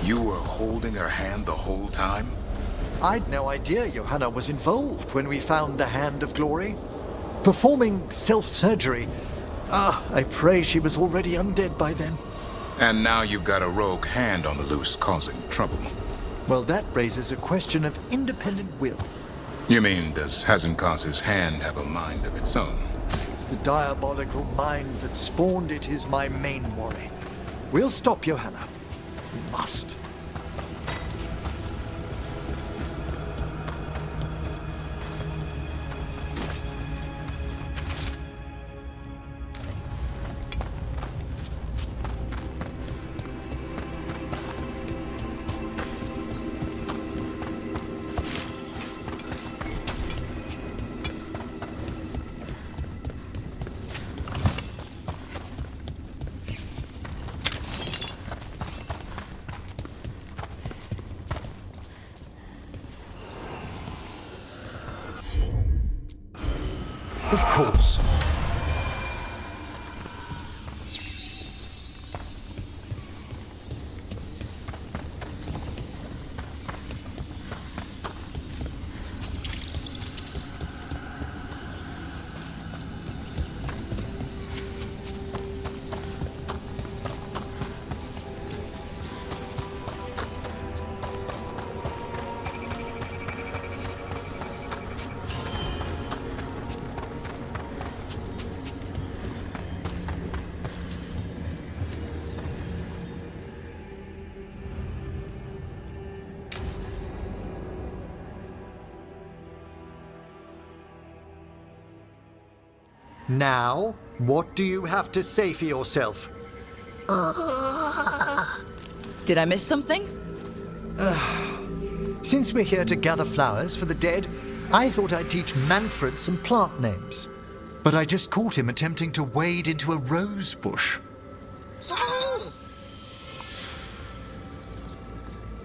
You were holding her hand the whole time? I'd no idea Johanna was involved when we found the Hand of Glory. Performing self-surgery. I pray she was already undead by then. And now you've got a rogue hand on the loose causing trouble. Well, that raises a question of independent will. You mean, does Hazenkas's hand have a mind of its own? The diabolical mind that spawned it is my main worry. We'll stop Johanna. We must. Of course. Now, what do you have to say for yourself? Did I miss something? Since we're here to gather flowers for the dead, I thought I'd teach Manfred some plant names. But I just caught him attempting to wade into a rose bush.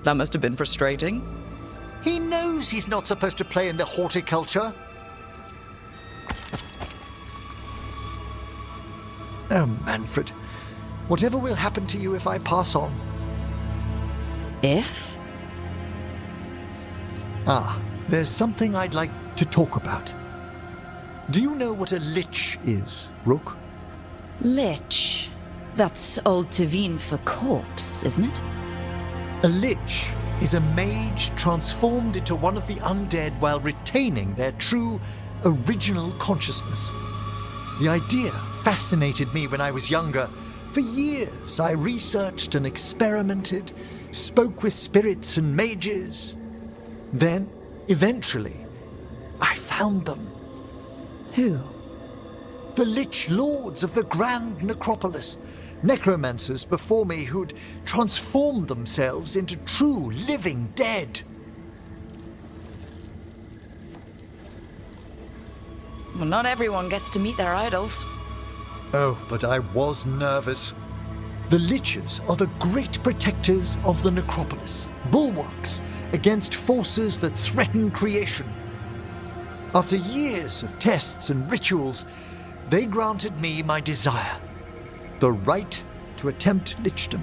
That must have been frustrating. He knows he's not supposed to play in the horticulture. Oh, Manfred. Whatever will happen to you if I pass on? If? There's something I'd like to talk about. Do you know what a lich is, Rook? Lich. That's Old Tevin for corpse, isn't it? A lich is a mage transformed into one of the undead while retaining their true, original consciousness. The idea fascinated me when I was younger. For years, I researched and experimented, spoke with spirits and mages. Then, eventually, I found them. Who? The Lich Lords of the Grand Necropolis. Necromancers before me who'd transformed themselves into true living dead. Well, not everyone gets to meet their idols. Oh, but I was nervous. The Liches are the great protectors of the necropolis, bulwarks against forces that threaten creation. After years of tests and rituals, they granted me my desire, the right to attempt lichdom.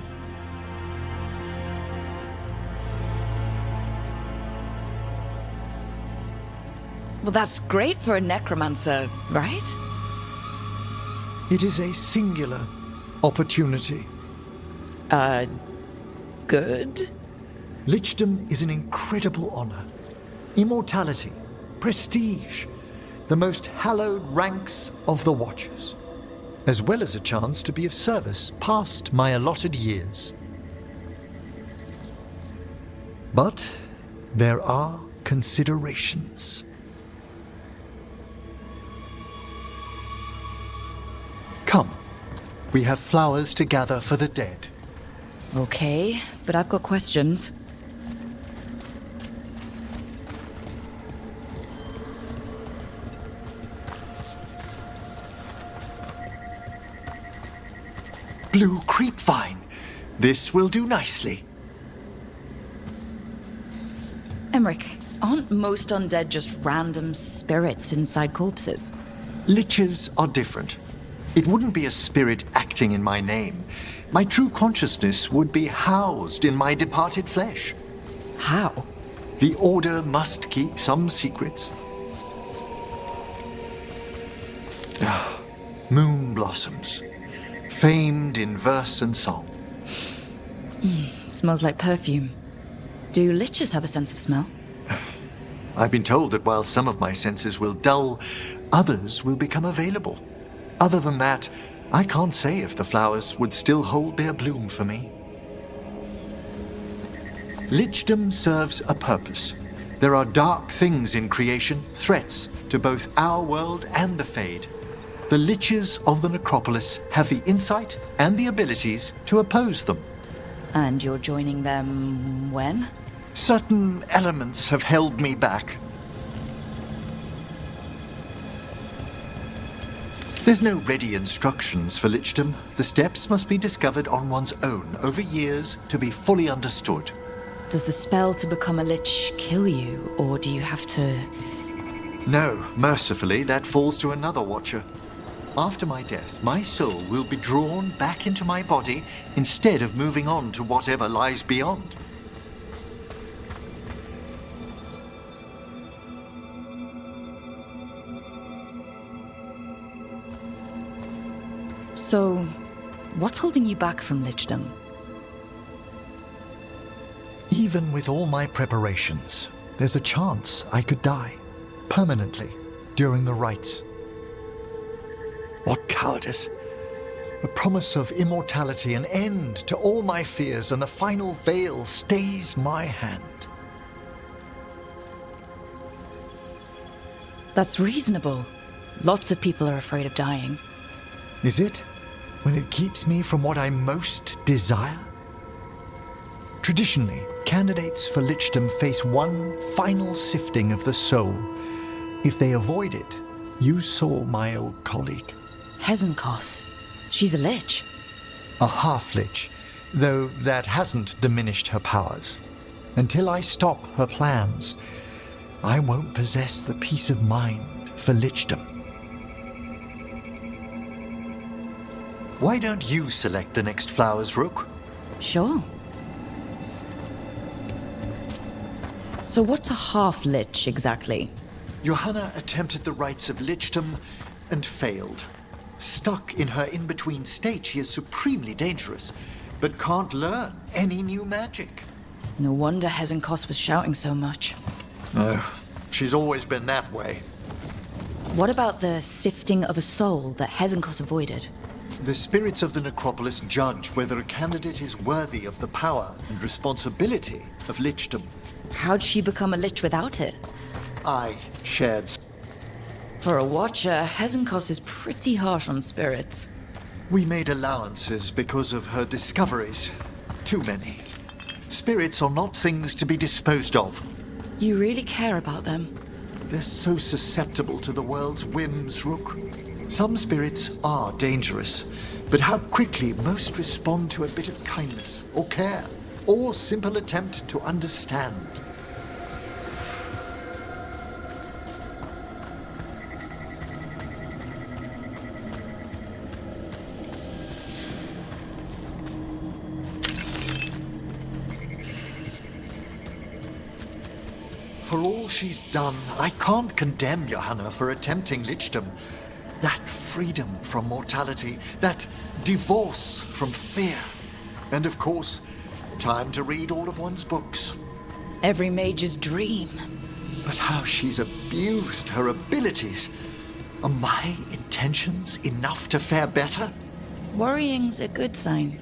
Well, that's great for a necromancer, right? It is a singular opportunity. Good? Lichdom is an incredible honor. Immortality, prestige, the most hallowed ranks of the Watchers, as well as a chance to be of service past my allotted years. But there are considerations. Come, we have flowers to gather for the dead. Okay, but I've got questions. Blue creepvine. This will do nicely. Emmerich, aren't most undead just random spirits inside corpses? Liches are different. It wouldn't be a spirit acting in my name. My true consciousness would be housed in my departed flesh. How? The Order must keep some secrets. Moon blossoms, famed in verse and song. Smells like perfume. Do liches have a sense of smell? I've been told that while some of my senses will dull, others will become available. Other than that, I can't say if the flowers would still hold their bloom for me. Lichdom serves a purpose. There are dark things in creation, threats to both our world and the Fade. The liches of the necropolis have the insight and the abilities to oppose them. And you're joining them when? Certain elements have held me back. There's no ready instructions for lichdom. The steps must be discovered on one's own over years to be fully understood. Does the spell to become a lich kill you, or do you have to... No, mercifully, that falls to another Watcher. After my death, my soul will be drawn back into my body instead of moving on to whatever lies beyond. So, what's holding you back from lichdom? Even with all my preparations, there's a chance I could die, permanently, during the rites. What cowardice! The promise of immortality, an end to all my fears, and the final veil stays my hand. That's reasonable. Lots of people are afraid of dying. Is it? When it keeps me from what I most desire? Traditionally, candidates for lichdom face one final sifting of the soul. If they avoid it, you saw my old colleague. Hezenkos. She's a lich. A half-lich, though that hasn't diminished her powers. Until I stop her plans, I won't possess the peace of mind for lichdom. Why don't you select the next flowers, Rook? Sure. So what's a half-lich exactly? Johanna attempted the rites of lichdom and failed. Stuck in her in-between state, she is supremely dangerous, but can't learn any new magic. No wonder Hezenkos was shouting so much. No, she's always been that way. What about the sifting of a soul that Hezenkos avoided? The spirits of the necropolis judge whether a candidate is worthy of the power and responsibility of lichdom. How'd she become a lich without it? I shared. For a Watcher, Hezenkos is pretty harsh on spirits. We made allowances because of her discoveries. Too many. Spirits are not things to be disposed of. You really care about them? They're so susceptible to the world's whims, Rook. Some spirits are dangerous, but how quickly most respond to a bit of kindness, or care, or simple attempt to understand. For all she's done, I can't condemn Johanna for attempting lichdom. That freedom from mortality, that divorce from fear. And of course, time to read all of one's books. Every mage's dream. But how she's abused her abilities. Are my intentions enough to fare better? Worrying's a good sign.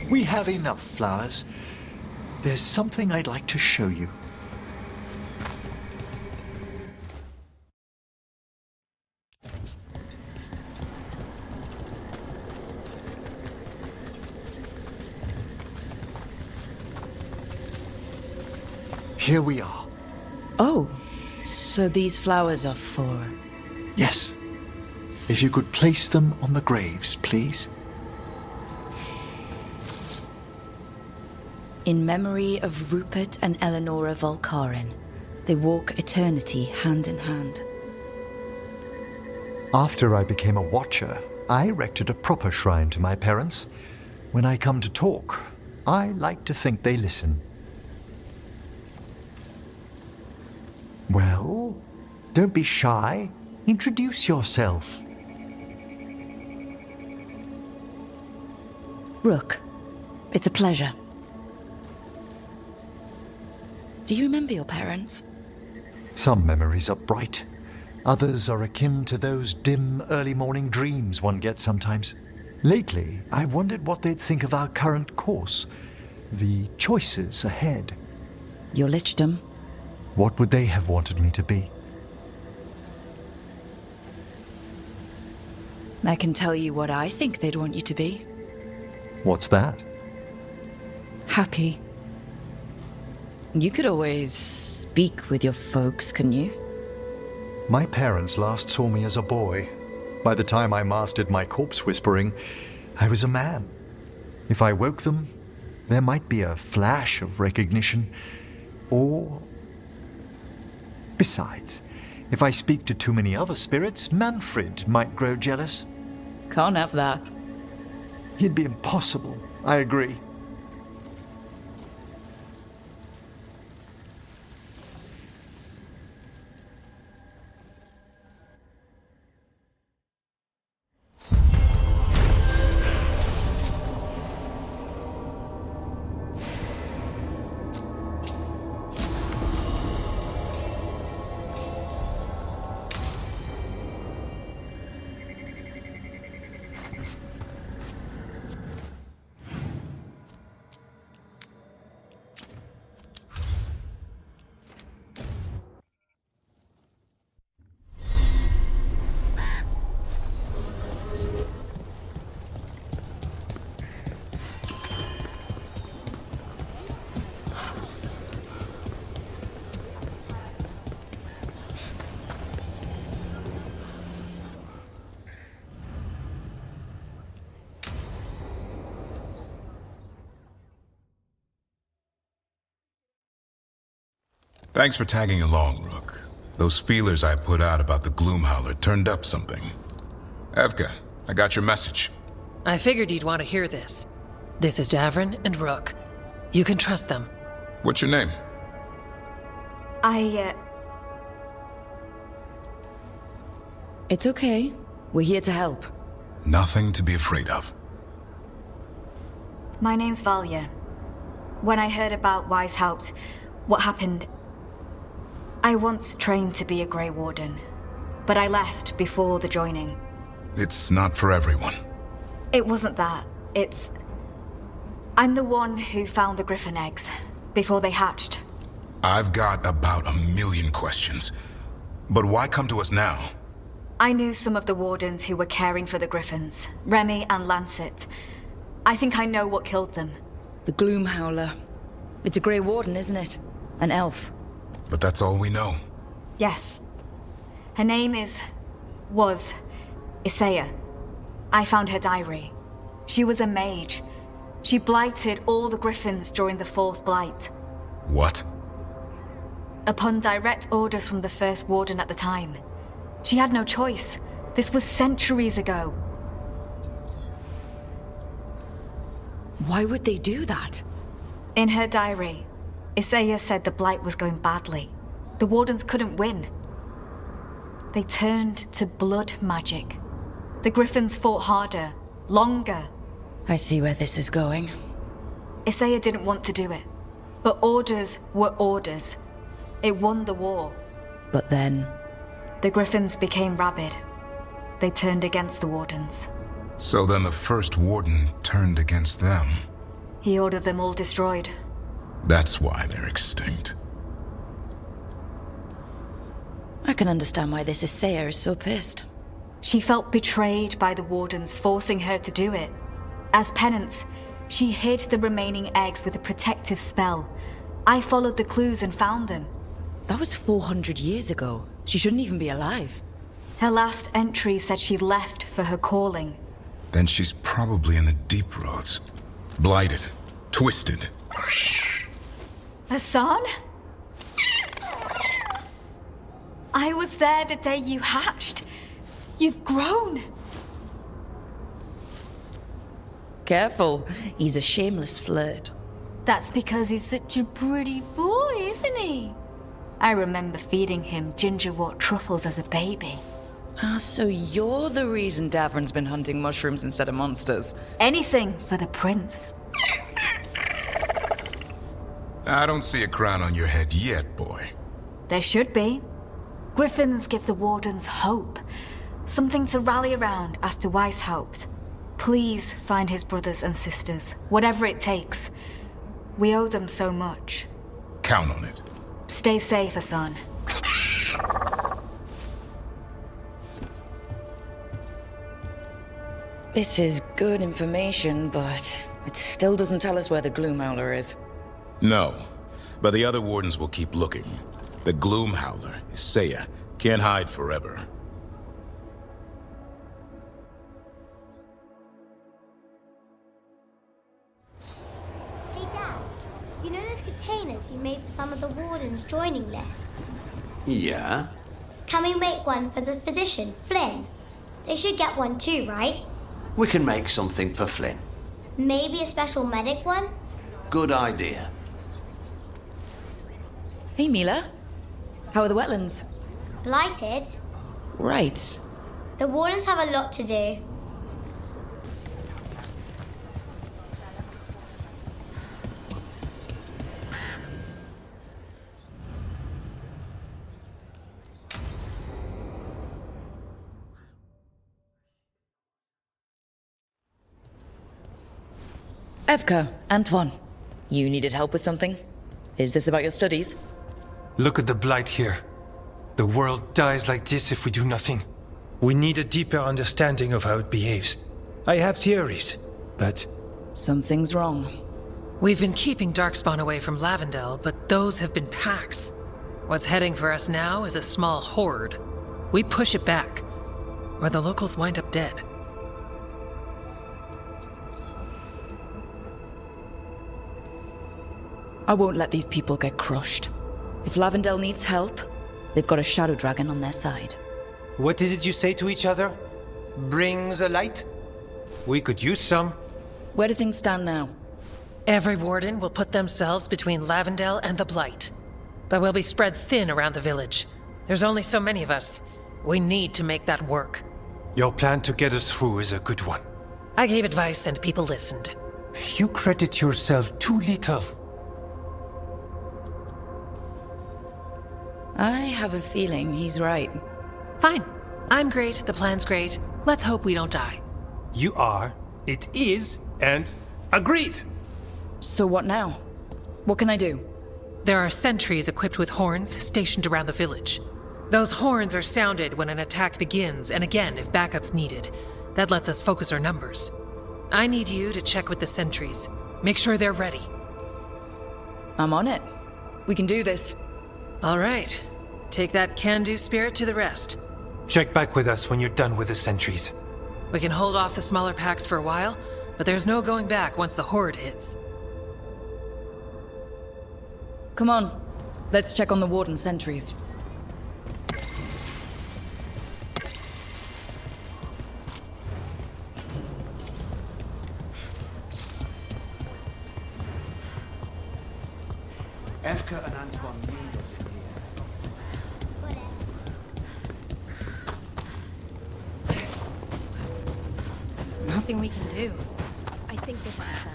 We have enough flowers. There's something I'd like to show you. Here we are. Oh, so these flowers are for... Yes. If you could place them on the graves, please. In memory of Rupert and Eleonora Volkaren, they walk eternity hand in hand. After I became a watcher, I erected a proper shrine to my parents. When I come to talk, I like to think they listen. Well, don't be shy. Introduce yourself. Rook, it's a pleasure. Do you remember your parents? Some memories are bright. Others are akin to those dim early morning dreams one gets sometimes. Lately, I wondered what they'd think of our current course, the choices ahead. Your lichdom. What would they have wanted me to be? I can tell you what I think they'd want you to be. What's that? Happy. You could always speak with your folks, couldn't you? My parents last saw me as a boy. By the time I mastered my corpse whispering, I was a man. If I woke them, there might be a flash of recognition, or... Besides, if I speak to too many other spirits, Manfred might grow jealous. Can't have that. He'd be impossible, I agree. Thanks for tagging along, Rook. Those feelers I put out about the Gloomhowler turned up something. Evka, I got your message. I figured you'd want to hear this. This is Davrin and Rook. You can trust them. What's your name? It's okay. We're here to help. Nothing to be afraid of. My name's Valya. When I heard about Wise Helped, what happened... I once trained to be a Grey Warden, but I left before the joining. It's not for everyone. It wasn't that. It's... I'm the one who found the griffin eggs, before they hatched. I've got about 1,000,000 questions. But why come to us now? I knew some of the wardens who were caring for the griffins, Remy and Lancet. I think I know what killed them. The Gloomhowler. It's a Grey Warden, isn't it? An elf. But that's all we know. Yes. Her name was Isaiah. I found her diary. She was a mage. She blighted all the griffins during the Fourth Blight. What? Upon direct orders from the First Warden at the time. She had no choice. This was centuries ago. Why would they do that? In her diary, Isaiah said the Blight was going badly. The Wardens couldn't win. They turned to blood magic. The Griffins fought harder, longer. I see where this is going. Isaiah didn't want to do it. But orders were orders. It won the war. But then... The Griffins became rabid. They turned against the Wardens. So then the first warden turned against them. He ordered them all destroyed. That's why they're extinct. I can understand why this Issea is so pissed. She felt betrayed by the Wardens, forcing her to do it. As penance, she hid the remaining eggs with a protective spell. I followed the clues and found them. That was 400 years ago. She shouldn't even be alive. Her last entry said she'd left for her calling. Then she's probably in the deep roads. Blighted. Twisted. Hassan? I was there the day you hatched. You've grown. Careful. He's a shameless flirt. That's because he's such a pretty boy, isn't he? I remember feeding him gingerwort truffles as a baby. Ah, so you're the reason Davron's been hunting mushrooms instead of monsters. Anything for the prince. I don't see a crown on your head yet, boy. There should be. Griffins give the Wardens hope. Something to rally around after Weishaupt. Please find his brothers and sisters, whatever it takes. We owe them so much. Count on it. Stay safe, Hassan. This is good information, but it still doesn't tell us where the Gloomhowler is. No, but the other wardens will keep looking. The Gloomhowler, Issea, can't hide forever. Hey Dad, you know those containers you made for some of the wardens' joining lists? Yeah? Can we make one for the physician, Flynn? They should get one too, right? We can make something for Flynn. Maybe a special medic one? Good idea. Hey, Mila. How are the wetlands? Blighted? Right. The wardens have a lot to do. Evka, Antoine, you needed help with something? Is this about your studies? Look at the blight here. The world dies like this if we do nothing. We need a deeper understanding of how it behaves. I have theories, but... Something's wrong. We've been keeping Darkspawn away from Lavendel, but those have been packs. What's heading for us now is a small horde. We push it back, or the locals wind up dead. I won't let these people get crushed. If Lavendel needs help, they've got a shadow dragon on their side. what is it you say to each other? Bring the light? We could use some. Where do things stand now? Every warden will put themselves between Lavendel and the Blight. But we'll be spread thin around the village. There's only so many of us. We need to make that work. Your plan to get us through is a good one. I gave advice and people listened. You credit yourself too little. I have a feeling he's right. Fine. I'm great, the plan's great. Let's hope we don't die. You are, it is, and agreed! So what now? What can I do? There are sentries equipped with horns stationed around the village. Those horns are sounded when an attack begins, and again if backup's needed. That lets us focus our numbers. I need you to check with the sentries. Make sure they're ready. I'm on it. We can do this. All right. Take that can-do spirit to the rest. Check back with us when you're done with the sentries. We can hold off the smaller packs for a while, but there's no going back once the horde hits. Come on. Let's check on the warden sentries. Evka and Antoine need us in here. Nothing we can do. I think they have a plan.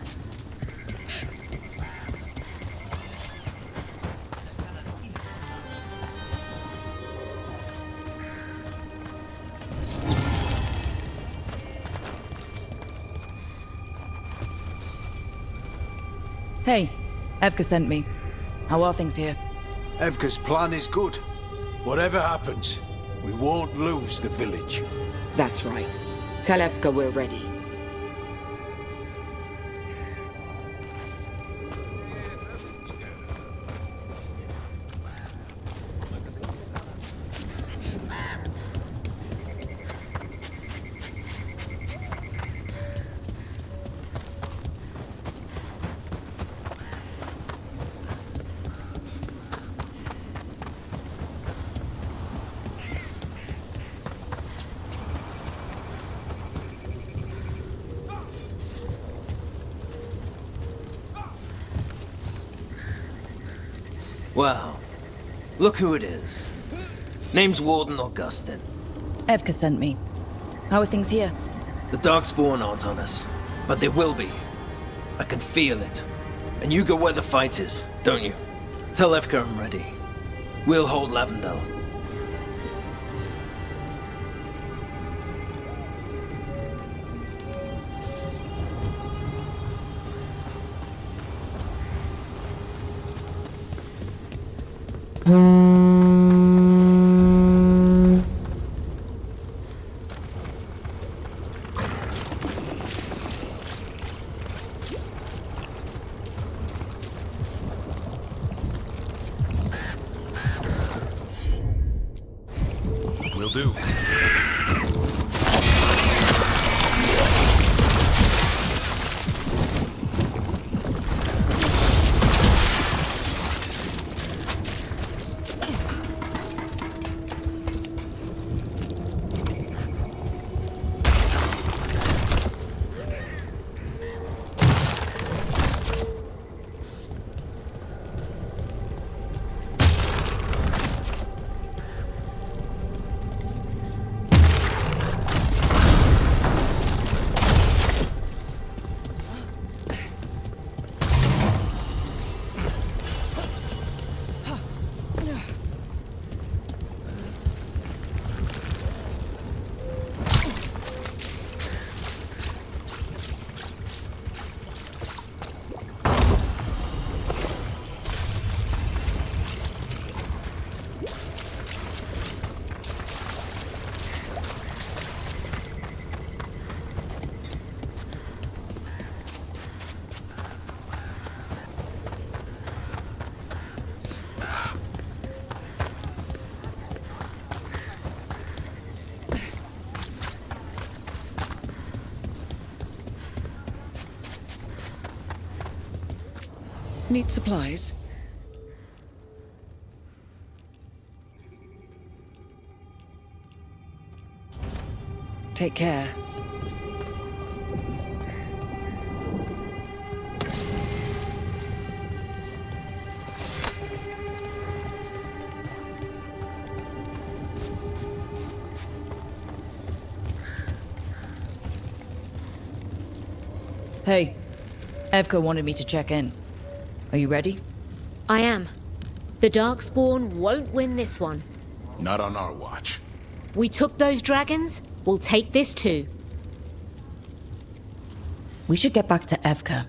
Hey, Evka sent me. How are things here? Evka's plan is good. Whatever happens, we won't lose the village. That's right. Tell Evka we're ready. Wow. Look who it is. Name's Warden Augustin. Evka sent me. How are things here? The Darkspawn aren't on us, but they will be. I can feel it. And you go where the fight is, don't you? Tell Evka I'm ready. We'll hold Lavendel. Will do. Need supplies? Take care. Hey, Evka wanted me to check in. Are you ready? I am. The Darkspawn won't win this one. Not on our watch. We took those dragons, we'll take this too. We should get back to Evka.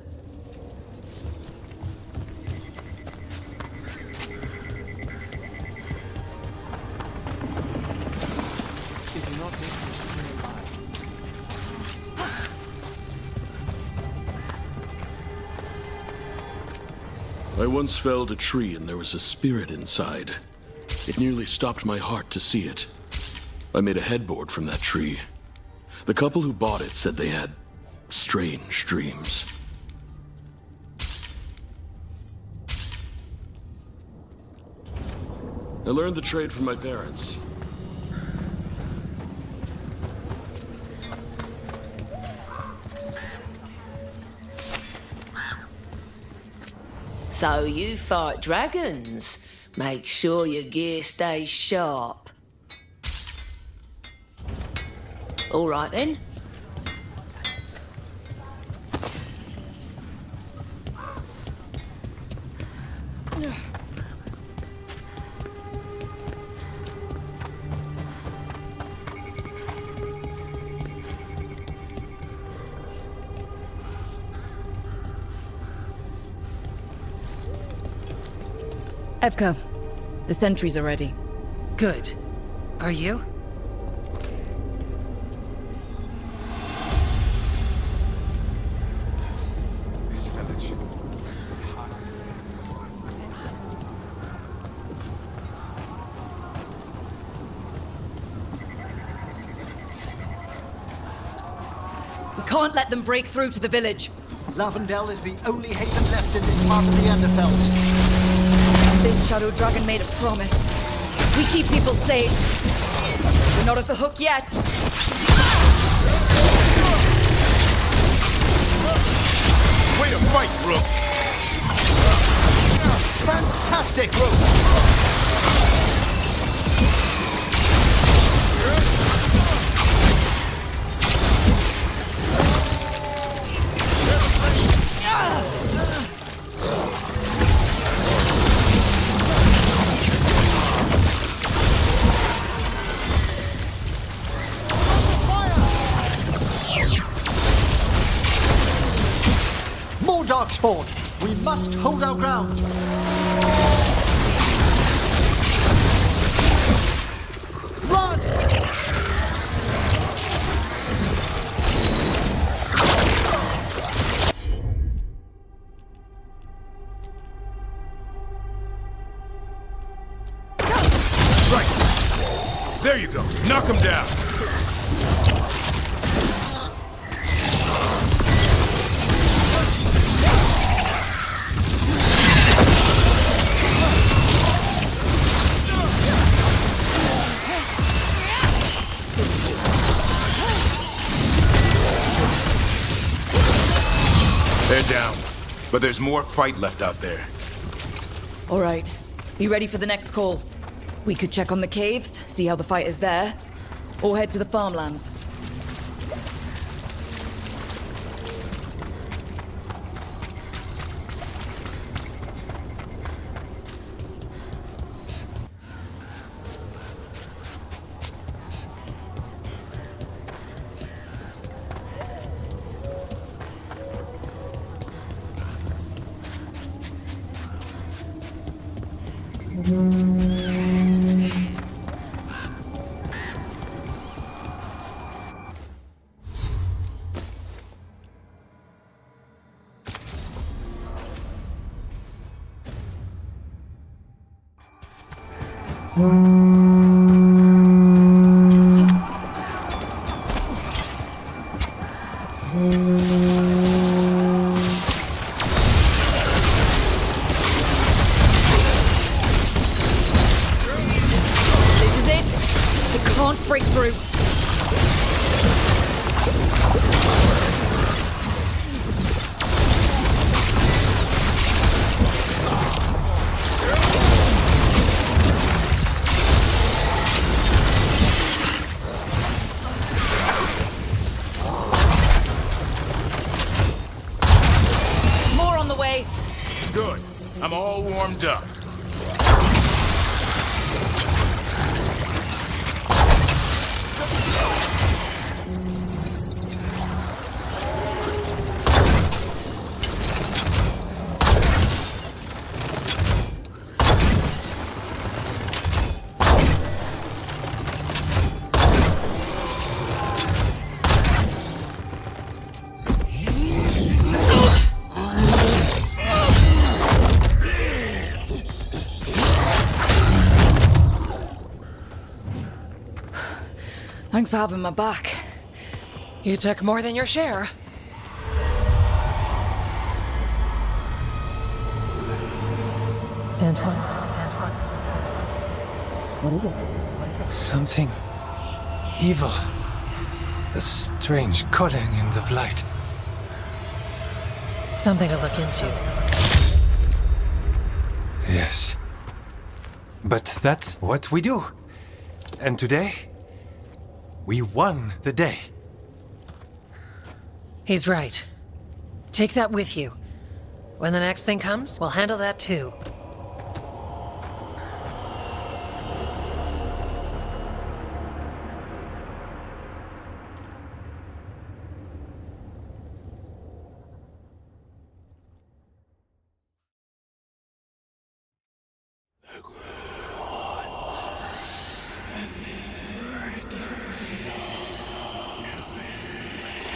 I once felled a tree and there was a spirit inside. It nearly stopped my heart to see it. I made a headboard from that tree. The couple who bought it said they had strange dreams. I learned the trade from my parents. So you fight dragons? Make sure your gear stays sharp. All right then. Evka, the sentries are ready. Good. Are you? This village. We can't let them break through to the village. Lavendel is the only haven left in this part of the Underfelt. This Shadow Dragon made a promise. We keep people safe. We're not off the hook yet. Way to fight, Rook! Fantastic, Rook! More Darkspawn! We must hold our ground! Run! Right! There you go! Knock him down! They're down, but there's more fight left out there. All right. Be ready for the next call. We could check on the caves, see how the fight is there, or head to the farmlands. This is it. They can't break through. More on the way. Good. I'm all warmed up. Thanks for having my back. You took more than your share. Antoine. What is it? Something evil. A strange calling in the blight. Something to look into. Yes. But that's what we do. And today, we won the day. He's right. Take that with you. When the next thing comes, we'll handle that too.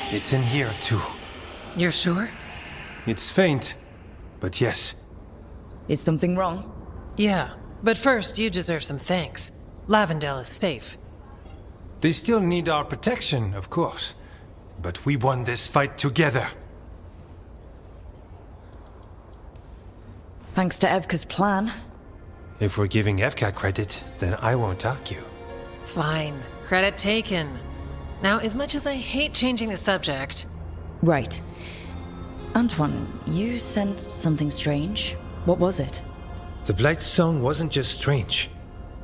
It's in here, too. You're sure? It's faint, but yes. Is something wrong? Yeah, but first you deserve some thanks. Lavendale is safe. They still need our protection, of course. But we won this fight together. Thanks to Evka's plan. If we're giving Evka credit, then I won't argue. Fine. Credit taken. Now, as much as I hate changing the subject... Right. Antoine, you sensed something strange. What was it? The Blight's song wasn't just strange.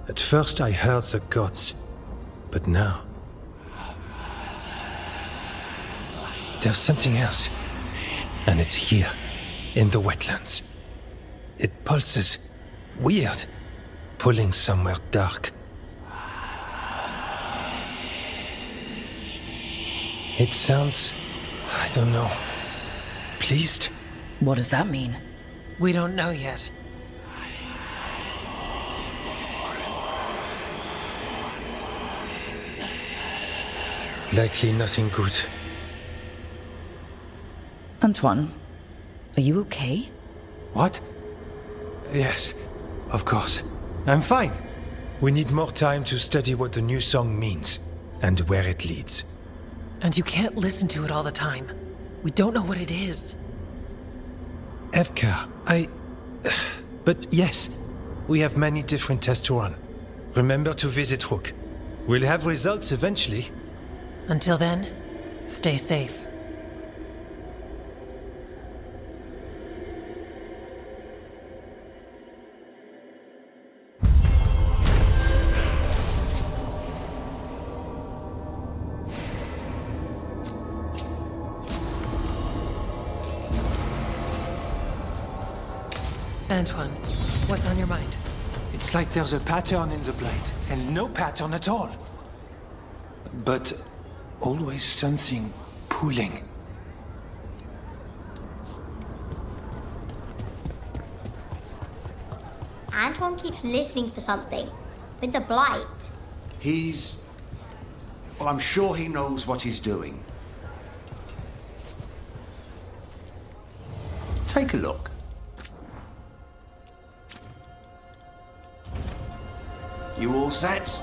At first I heard the gods. But now... there's something else. And it's here, in the wetlands. It pulses. Weird. Pulling somewhere dark. It sounds... I don't know. Pleased? What does that mean? We don't know yet. Likely nothing good. Antoine, are you okay? What? Yes, of course. I'm fine. We need more time to study what the new song means, and where it leads. And you can't listen to it all the time. We don't know what it is. Evka, But yes, we have many different tests to run. Remember to visit Rook. We'll have results eventually. Until then, stay safe. Antoine, what's on your mind? It's like there's a pattern in the Blight, and no pattern at all. But always something pulling. Antoine keeps listening for something. With the Blight. Well, I'm sure he knows what he's doing. Take a look. You all set?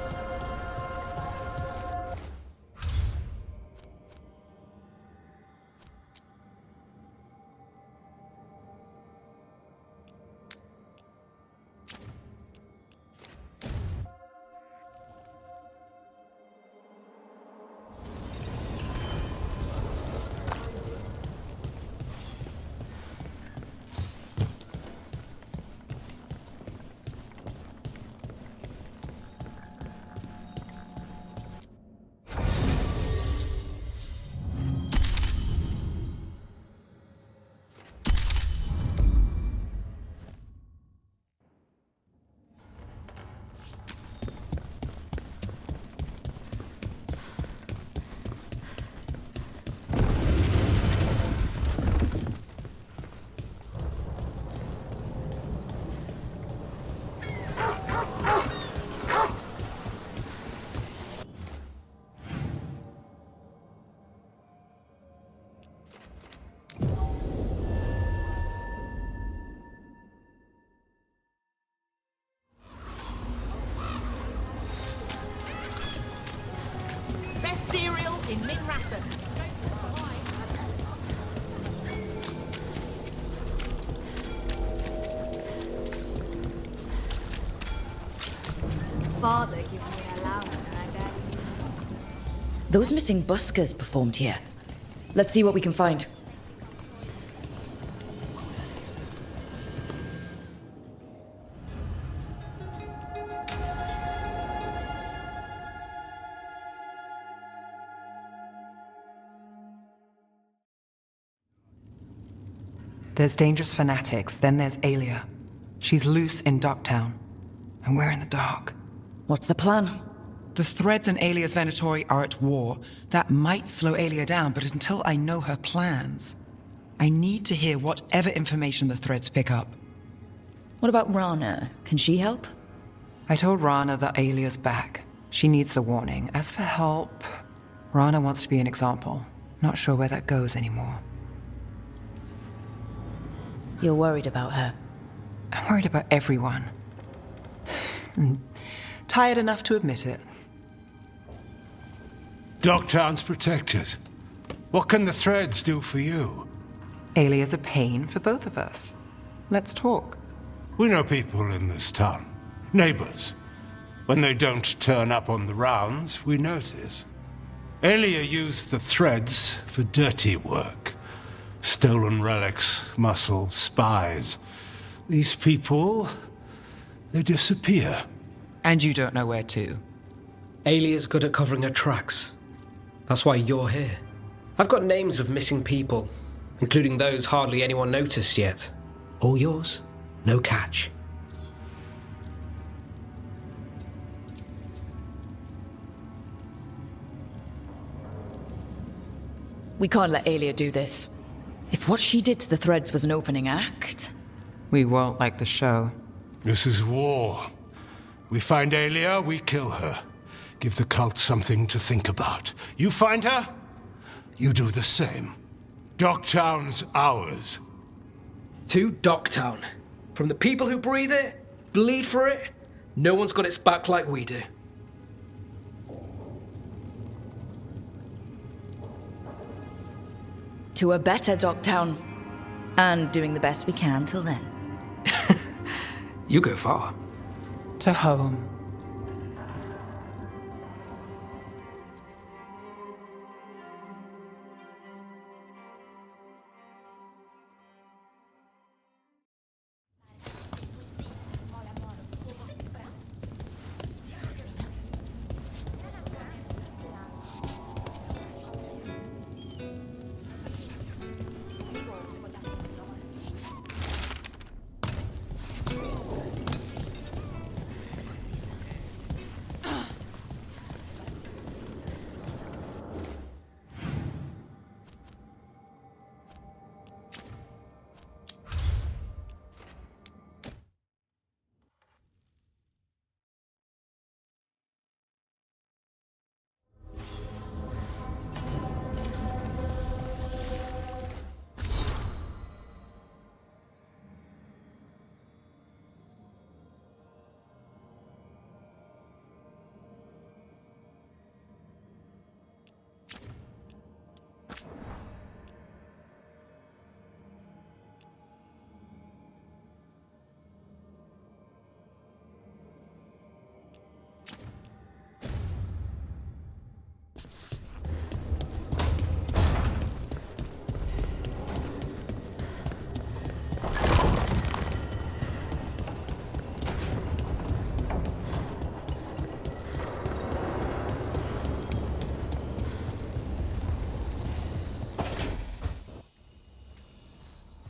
Father gives me an allowance and I barely... Those missing buskers performed here. Let's see what we can find. There's dangerous fanatics, then there's Alia. She's loose in Ducktown, and we're in the dark. What's the plan? The threads in Alia's Venatori are at war. That might slow Alia down, but until I know her plans, I need to hear whatever information the threads pick up. What about Rana? Can she help? I told Rana that Alia's back. She needs the warning. As for help, Rana wants to be an example. Not sure where that goes anymore. You're worried about her? I'm worried about everyone. Tired enough to admit it. Dogtown's protected. What can the threads do for you? Alia's a pain for both of us. Let's talk. We know people in this town. Neighbors. When they don't turn up on the rounds, we notice. Alia used the threads for dirty work. Stolen relics, muscle, spies. These people, they disappear. And you don't know where to. Alia's good at covering her tracks. That's why you're here. I've got names of missing people, including those hardly anyone noticed yet. All yours, no catch. We can't let Alia do this. If what she did to the threads was an opening act... We won't like the show. This is war. We find Alia, we kill her. Give the cult something to think about. You find her, you do the same. Dogtown's ours. To Dogtown. From the people who breathe it, bleed for it, no one's got its back like we do. To a better Dogtown. And doing the best we can till then. You go far. To home.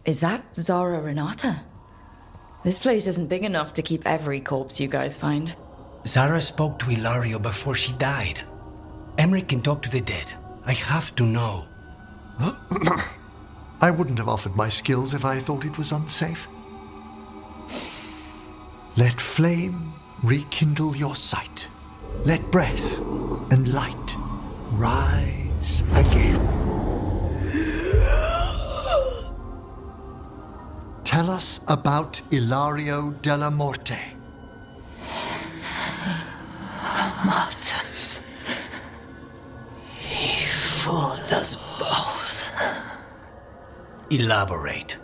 Is that Zara Renata? This place isn't big enough to keep every corpse you guys find. Zara spoke to Ilario before she died. Emmerich can talk to the dead. I have to know. I wouldn't have offered my skills if I thought it was unsafe. Let flame rekindle your sight. Let breath and light rise again. Tell us about Ilario della Morte. Martyrs. He fooled us both. Elaborate.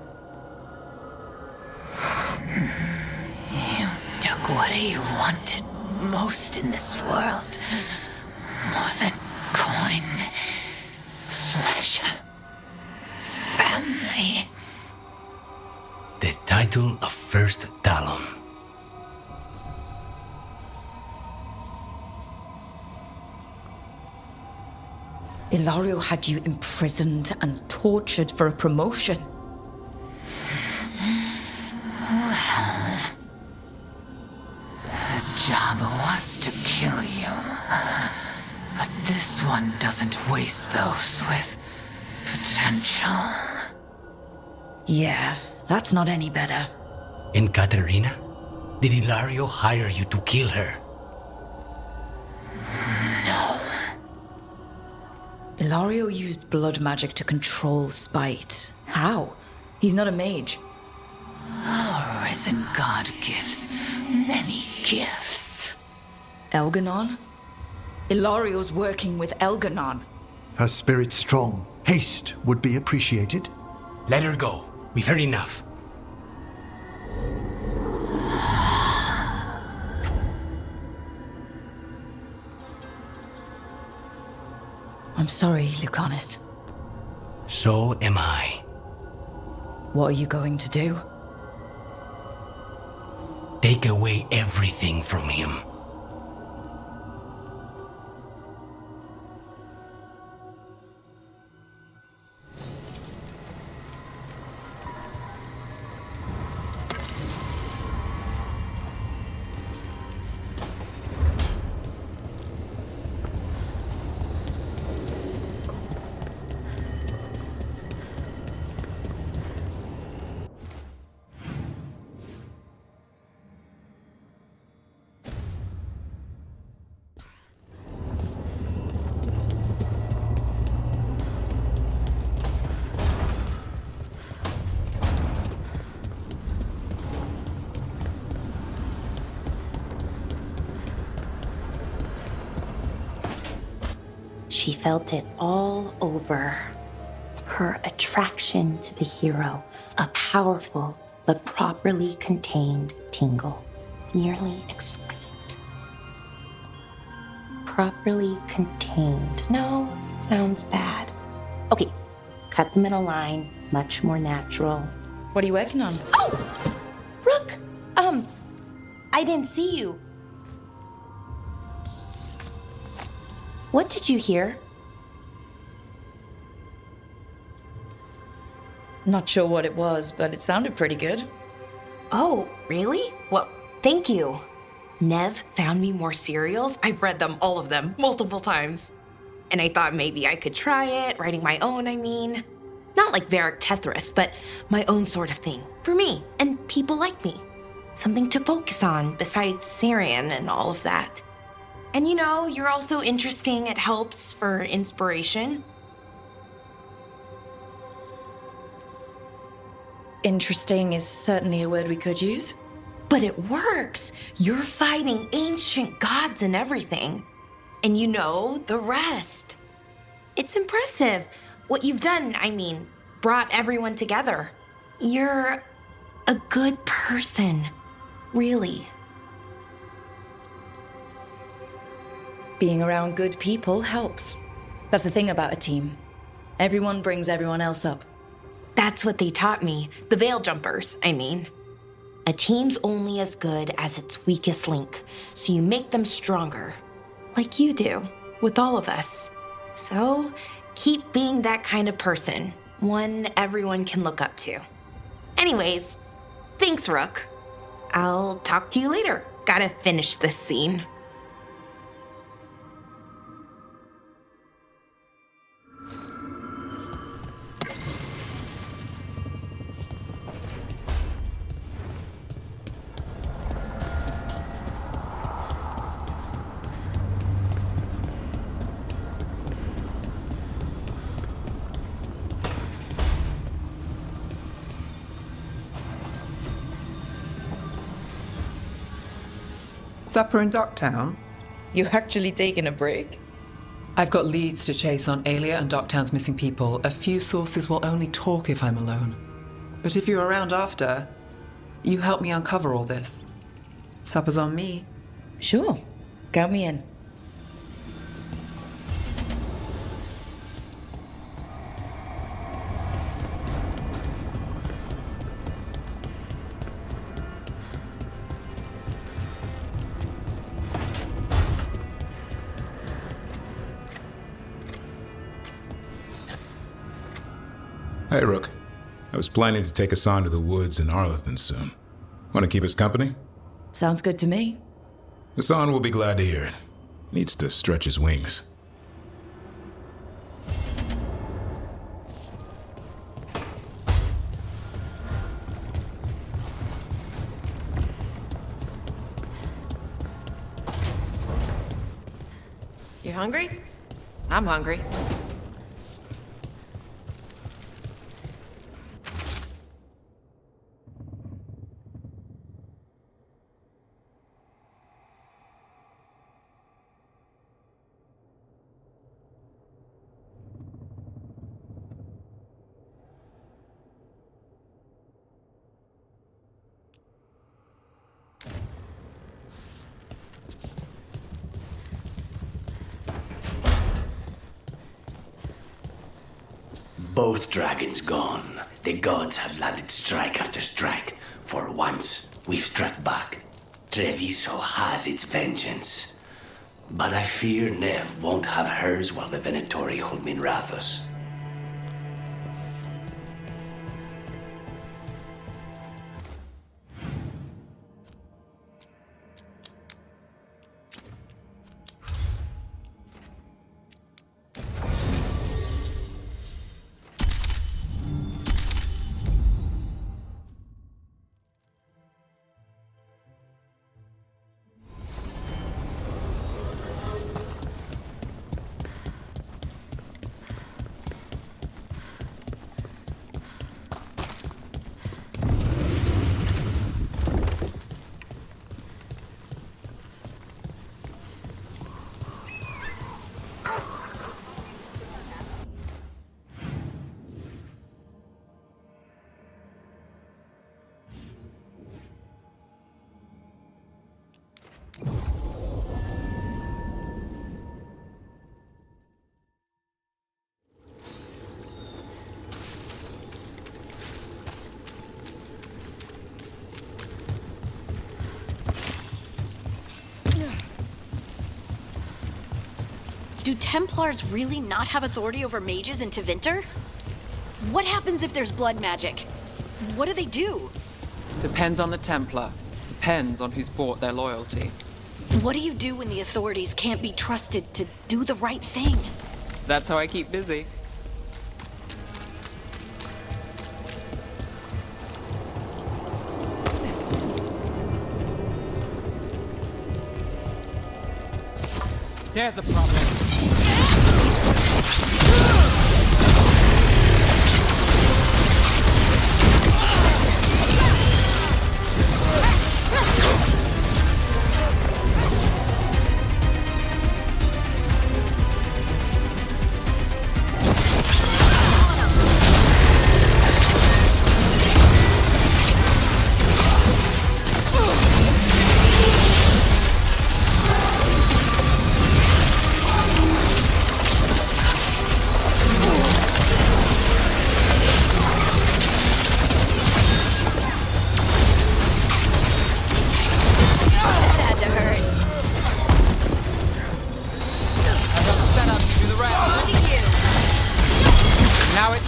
You took what he wanted most in this world. More than coin, pleasure, family. The title of First Talon. Ilario had you imprisoned and tortured for a promotion. Well, the job was to kill you. But this one doesn't waste those with potential. Yeah, that's not any better. And Katerina? Did Ilario hire you to kill her? No. Ilario used blood magic to control spite. How? He's not a mage. Our risen god gives many gifts. Elganon? Ilario's working with Elganon. Her spirit strong. Haste would be appreciated. Let her go. We've heard enough. I'm sorry, Lucanus. So am I. What are you going to do? Take away everything from him. She felt it all over. Her attraction to the hero, a powerful but properly contained tingle, nearly exquisite. Properly contained. No, sounds bad. Okay, cut the middle line, much more natural. What are you working on? Oh! Rook! I didn't see you. What did you hear? Not sure what it was, but it sounded pretty good. Oh, really? Well, thank you. Nev found me more serials. I've read them, all of them, multiple times. And I thought maybe I could try it, writing my own, I mean. Not like Varric Tethris, but my own sort of thing. For me, and people like me. Something to focus on besides Syrian and all of that. And you know, you're also interesting. It helps for inspiration. Interesting is certainly a word we could use. But it works. You're fighting ancient gods and everything. And you know the rest. It's impressive. What you've done, I mean, brought everyone together. You're a good person. Really. Being around good people helps. That's the thing about a team. Everyone brings everyone else up. That's what they taught me. The Veil Jumpers, I mean. A team's only as good as its weakest link, so you make them stronger. Like you do, with all of us. So, keep being that kind of person. One everyone can look up to. Anyways, thanks, Rook. I'll talk to you later. Gotta finish this scene. Supper in Docktown? You actually taking a break? I've got leads to chase on Aelia and Docktown's missing people. A few sources will only talk if I'm alone. But if you're around after, you help me uncover all this. Supper's on me. Sure. Count me in. Hey, Rook. I was planning to take us on to the woods in Arlethan soon. Want to keep us company? Sounds good to me. Hassan will be glad to hear it. Needs to stretch his wings. You hungry? I'm hungry. Both dragons gone. The gods have landed strike after strike. For once, we've struck back. Treviso has its vengeance. But I fear Nev won't have hers while the Venatori hold Minrathos. Do Templars really not have authority over mages in Tevinter? What happens if there's blood magic? What do they do? Depends on the Templar. Depends on who's bought their loyalty. What do you do when the authorities can't be trusted to do the right thing? That's how I keep busy. There's a problem.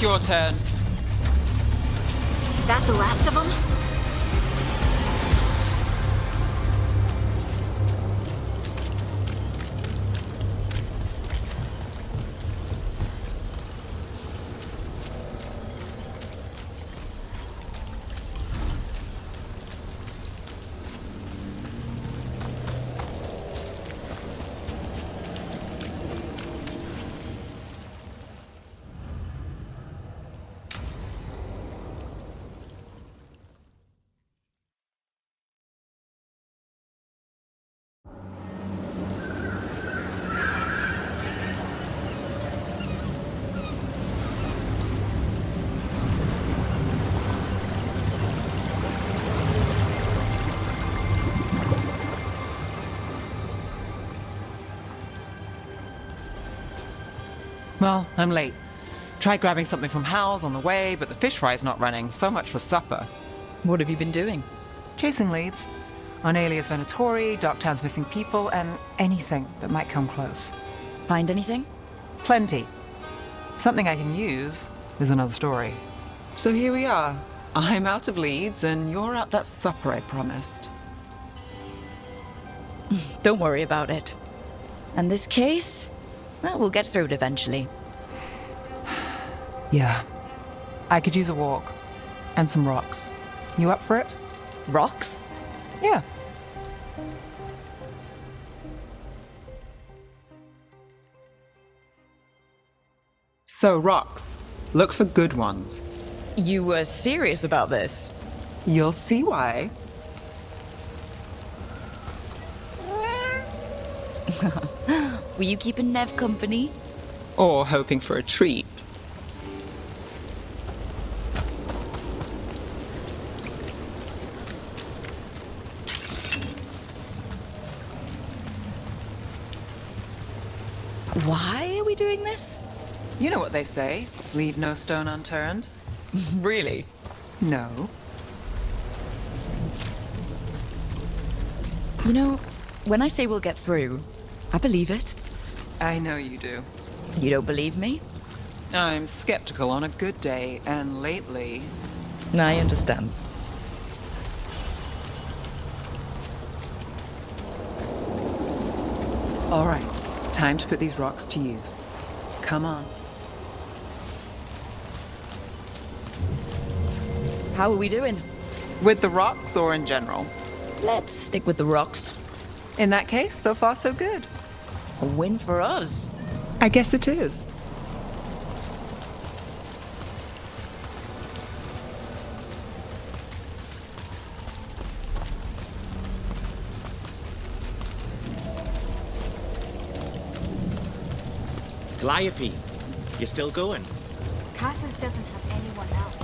Your turn. That the last of them? Well, I'm late. Tried grabbing something from Hal's on the way, but the fish fry's not running. So much for supper. What have you been doing? Chasing leads. On Alias Venatori, Darktown's missing people, and anything that might come close. Find anything? Plenty. Something I can use is another story. So here we are. I'm out of leads, and you're at that supper I promised. Don't worry about it. And this case? Well, we'll get through it eventually. Yeah. I could use a walk. And some rocks. You up for it? Rocks? Yeah. So, rocks. Look for good ones. You were serious about this? You'll see why. Were you keeping Nev company? Or hoping for a treat. Why are we doing this? You know what they say, leave no stone unturned. Really? No. You know, when I say we'll get through, I believe it. I know you do. You don't believe me? I'm skeptical on a good day, and lately... I understand. All right, time to put these rocks to use. Come on. How are we doing? With the rocks or in general? Let's stick with the rocks. In that case, so far so good. A win for us. I guess it is. Calliope, you still going? Cassis doesn't have anyone else.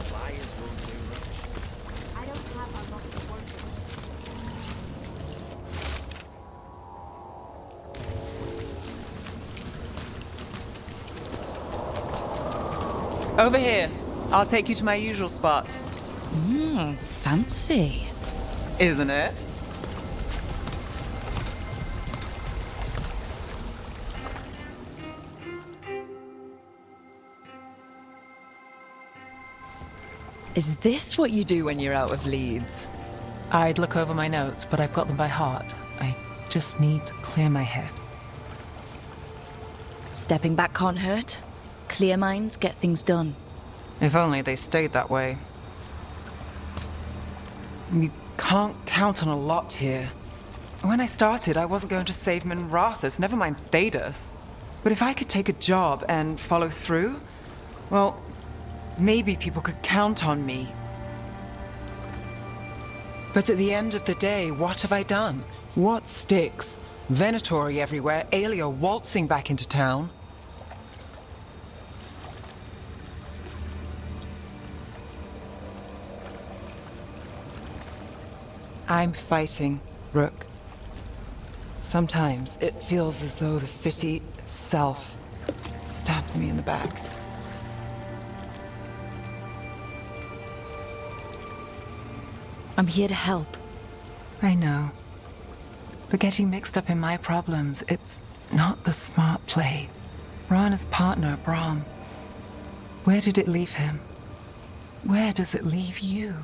Flyers won't do much. I don't have a lot to work with. Over here. I'll take you to my usual spot. Fancy. Isn't it? Is this what you do when you're out of leads? I'd look over my notes, but I've got them by heart. I just need to clear my head. Stepping back can't hurt. Clear minds get things done. If only they stayed that way. You can't count on a lot here. When I started, I wasn't going to save Minrathus, never mind Thedas. But if I could take a job and follow through, well, maybe people could count on me. But at the end of the day, what have I done? What sticks? Venatori everywhere, Aelia waltzing back into town. I'm fighting, Rook. Sometimes it feels as though the city itself stabs me in the back. I'm here to help. I know. But getting mixed up in my problems, it's not the smart play. Rana's partner, Brahm. Where did it leave him? Where does it leave you?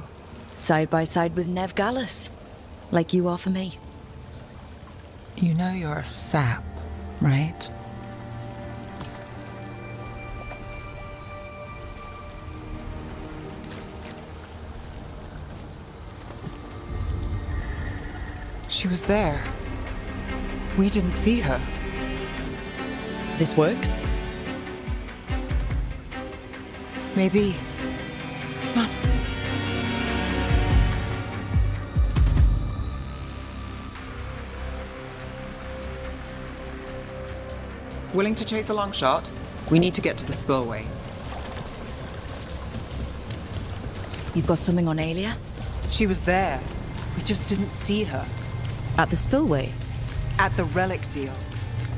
Side by side with Nev Gallus. Like you are for me. You know you're a sap, right? She was there. We didn't see her. This worked? Maybe. Come on. Willing to chase a long shot? We need to get to the spillway. You've got something on Aelia? She was there. We just didn't see her. At the spillway? At the relic deal.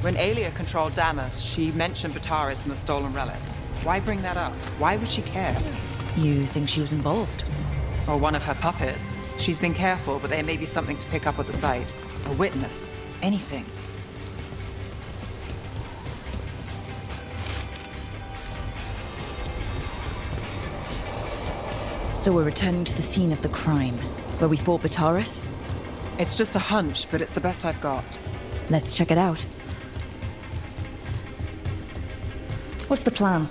When Aelia controlled Damas, she mentioned Bataris and the stolen relic. Why bring that up? Why would she care? You think she was involved? Or one of her puppets. She's been careful, but there may be something to pick up at the site. A witness. Anything. So we're returning to the scene of the crime, where we fought Bataris? It's just a hunch, but it's the best I've got. Let's check it out. What's the plan?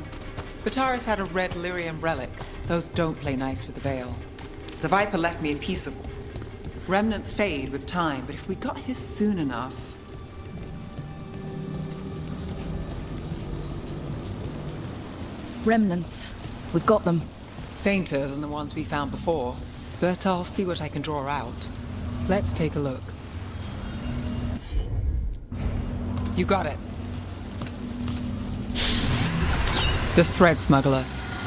Bataris had a red lyrium relic. Those don't play nice with the Veil. The Viper left me peaceable. Remnants fade with time, but if we got here soon enough... Remnants. We've got them. Fainter than the ones we found before, but I'll see what I can draw out. Let's take a look. You got it. The thread smuggler.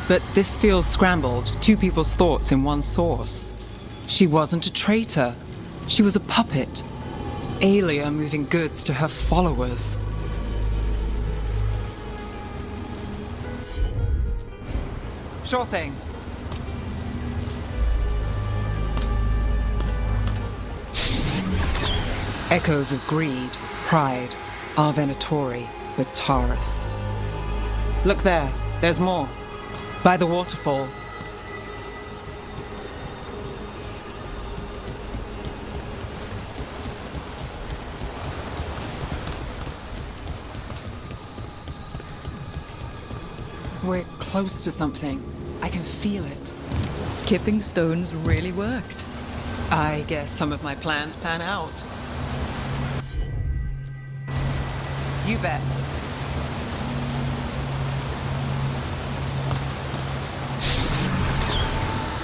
But this feels scrambled. Two people's thoughts in one source. She wasn't a traitor. She was a puppet. Aelia moving goods to her followers. Sure thing. Echoes of greed, pride, our Venatori with Taurus. Look there, there's more. By the waterfall. We're close to something. I can feel it. Skipping stones really worked. I guess some of my plans pan out. You bet.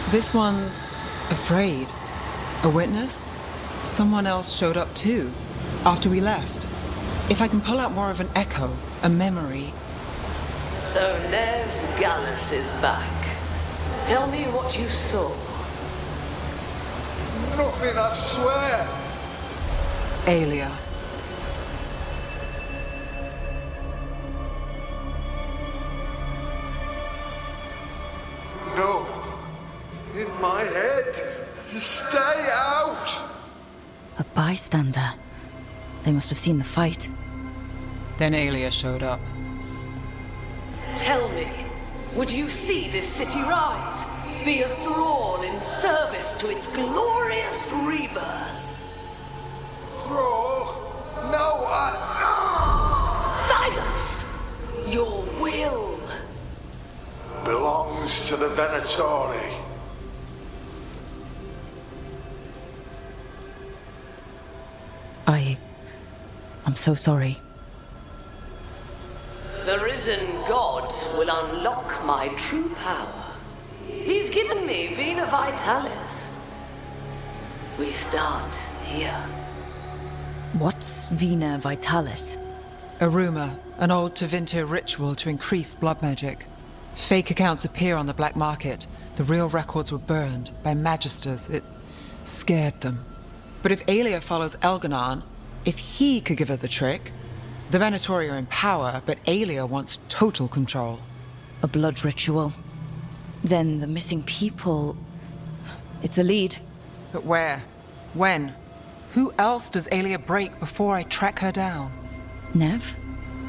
This one's afraid. A witness? Someone else showed up too, after we left. If I can pull out more of an echo, a memory. So Nev Gallus is back. Tell me what you saw. Nothing, I swear. Aelia. No. In my head. Stay out. A bystander. They must have seen the fight. Then Aelia showed up. Tell me, would you see this city rise? Be a thrall in service to its glorious rebirth? Thrall? No, Silence! Your will belongs to the Venatori. I'm so sorry. The risen god will unlock my true power. He's given me Vena Vitalis. We start here. What's Vena Vitalis? A rumor, an old Tevinter ritual to increase blood magic. Fake accounts appear on the black market. The real records were burned by magisters. It scared them. But if Aelia follows Elganon, if he could give her the trick, the Venatori are in power, but Aelia wants total control. A blood ritual. Then the missing people... It's a lead. But where? When? Who else does Aelia break before I track her down? Nev?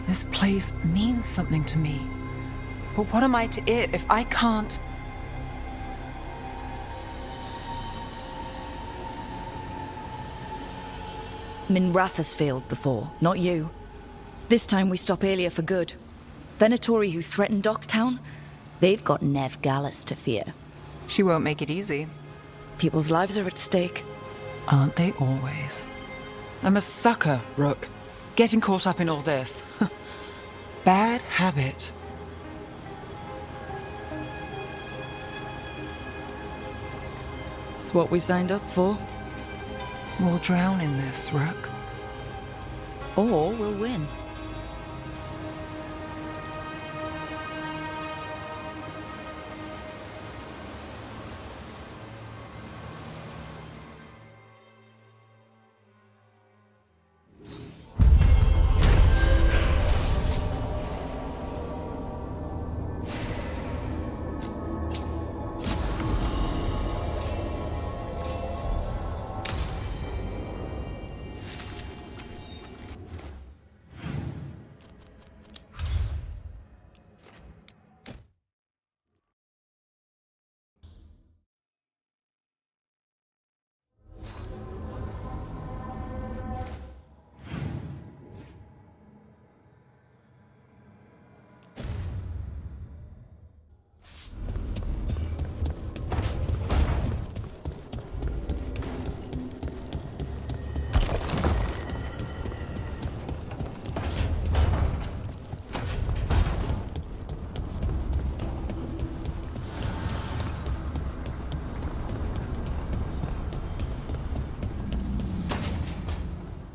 This place means something to me. But what am I to it if I can't... Minrath's failed before, not you. This time we stop Aelia for good. Venatori who threatened Docktown, they've got Nev Gallus to fear. She won't make it easy. People's lives are at stake. Aren't they always? I'm a sucker, Rook. Getting caught up in all this. Bad habit. It's what we signed up for. We'll drown in this, Rook. Or we'll win.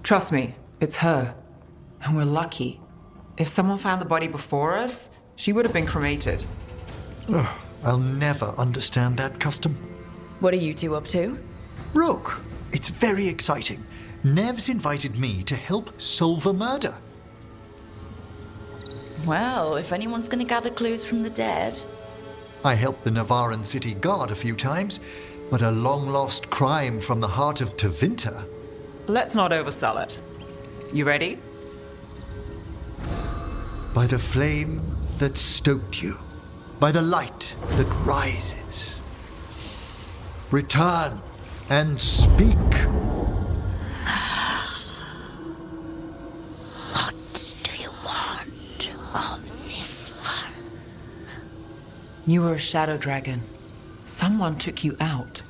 Trust me, it's her. And we're lucky. If someone found the body before us, she would have been cremated. Oh, I'll never understand that custom. What are you two up to? Rook, it's very exciting. Nev's invited me to help solve a murder. Well, if anyone's gonna gather clues from the dead... I helped the Navaran city guard a few times, but a long-lost crime from the heart of Tevinter. Let's not oversell it. You ready? By the flame that stoked you, by the light that rises. Return and speak. What do you want of this one? You were a shadow dragon. Someone took you out.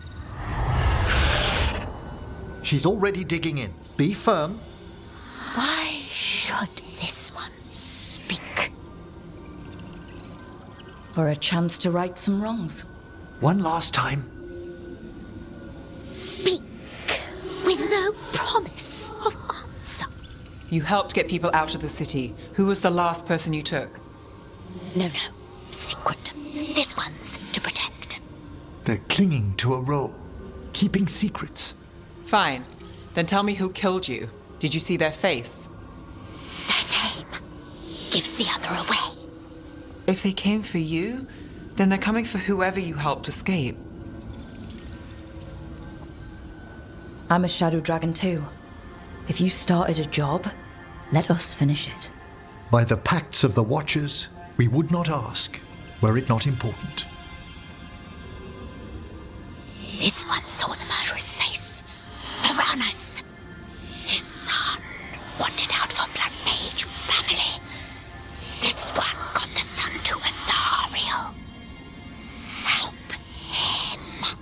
She's already digging in. Be firm. Why should this one speak? For a chance to right some wrongs. One last time. Speak with no promise of answer. You helped get people out of the city. Who was the last person you took? No. Secret. This one's to protect. They're clinging to a role, keeping secrets. Fine. Then tell me who killed you. Did you see their face? Their name gives the other away. If they came for you, then they're coming for whoever you helped escape. I'm a shadow dragon too. If you started a job, let us finish it. By the pacts of the Watchers, we would not ask, were it not important. This one saw the murderer's face. Piranhas. His son wanted out for Blood Mage family. This one got the son to Azariel. Help him.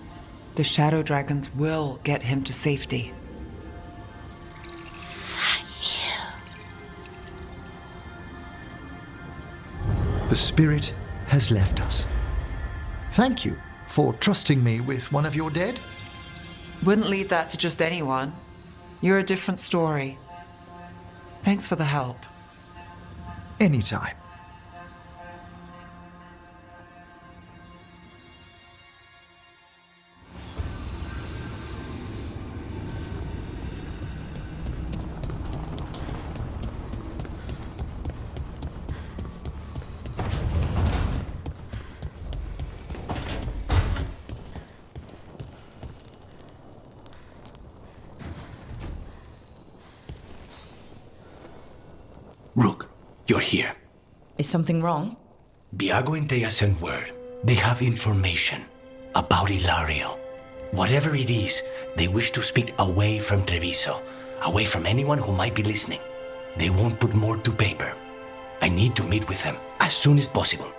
The shadow dragons will get him to safety. The spirit has left us. Thank you for trusting me with one of your dead. Wouldn't leave that to just anyone. You're a different story. Thanks for the help. Anytime. Rook, you're here. Is something wrong? Biago and Thea sent word. They have information about Ilario. Whatever it is, they wish to speak away from Treviso, away from anyone who might be listening. They won't put more to paper. I need to meet with them as soon as possible.